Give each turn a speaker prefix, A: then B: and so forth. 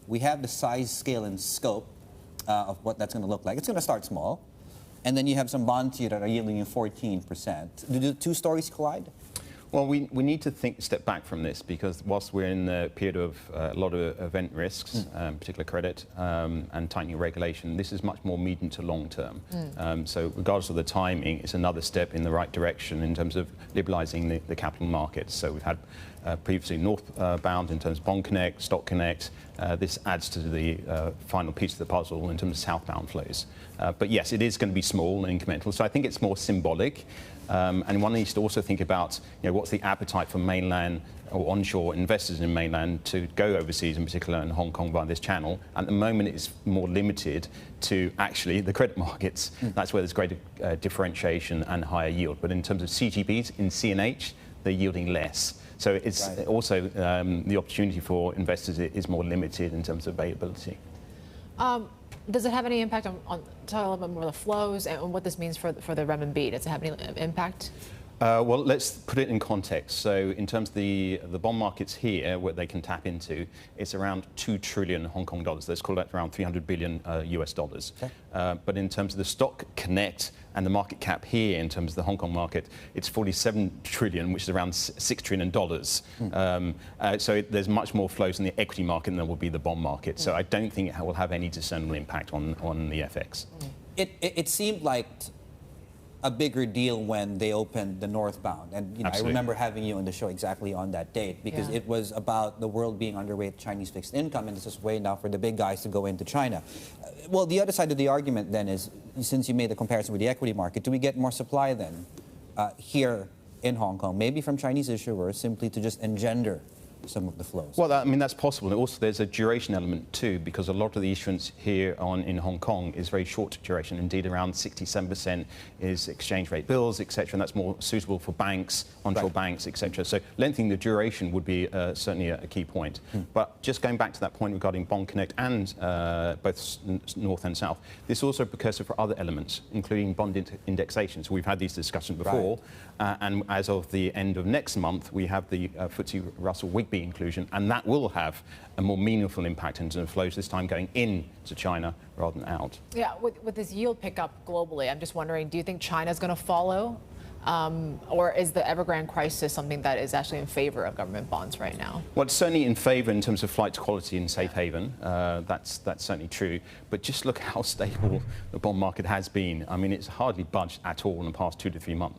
A: we have the size, scale, and scope of what that's going to look like. It's going to start small. And then you have some bonds here that are yielding you 14%. Do the two stories collide?
B: Well, we need to step back from this, because whilst we're in the period of a lot of event risks, particular credit and tightening regulation, this is much more medium to long term. So regardless of the timing, it's another step in the right direction in terms of liberalising the capital markets. So we've had previously northbound in terms of Bond Connect, Stock Connect. This adds to the final piece of the puzzle in terms of southbound flows. But yes, it is going to be small and incremental. So I think it's more symbolic. And one needs to also think about, what's the appetite for mainland or onshore investors in mainland to go overseas, in particular in Hong Kong, via this channel. At the moment, it's more limited to actually the credit markets. That's where there's greater differentiation and higher yield. But in terms of CGBs in C&H, they're yielding less. So it's also the opportunity for investors is more limited in terms of availability.
C: Does it have any impact on talk a little bit more of the flows and what this means for the renminbi? Does it have any impact?
B: Well, let's put it in context. So in terms of the bond markets here, what they can tap into, it's around 2 trillion Hong Kong dollars. Let's call that around 300 billion US dollars. Okay. But in terms of the Stock Connect and the market cap here, in terms of the Hong Kong market, it's 47 trillion, which is around $6 trillion. So there's much more flows in the equity market than there will be the bond market. So I don't think it will have any discernible impact on the FX.
A: It seemed like a bigger deal when they opened the northbound, and I remember having you on the show exactly on that date, because it was about the world being underweight Chinese fixed income, and this is way now for the big guys to go into China. Well, the other side of the argument then is, since you made the comparison with the equity market, do we get more supply then here in Hong Kong, maybe from Chinese issuers, simply to just engender some of the flows?
B: Well, I mean, that's possible. And also, there's a duration element too, because a lot of the issuance here in Hong Kong is very short duration. Indeed, around 67% is exchange rate bills, etc., and that's more suitable for banks, onshore banks, etc. So lengthening the duration would be certainly a key point. But just going back to that point regarding Bond Connect and both North and South, this is also a precursor for other elements, including bond indexation. So we've had these discussions before, and as of the end of next month, we have the FTSE Russell WIGB inclusion, and that will have a more meaningful impact in terms of flows, this time going into China rather than out. Yeah,
C: with this yield pickup globally, I'm just wondering, do you think China's going to follow? Or is the Evergrande crisis something that is actually in favor of government bonds right now?
B: Well, it's certainly in favor in terms of flight to quality and safe haven. That's certainly true. But just look how stable the bond market has been. I mean, it's hardly budged at all in the past 2 to 3 months.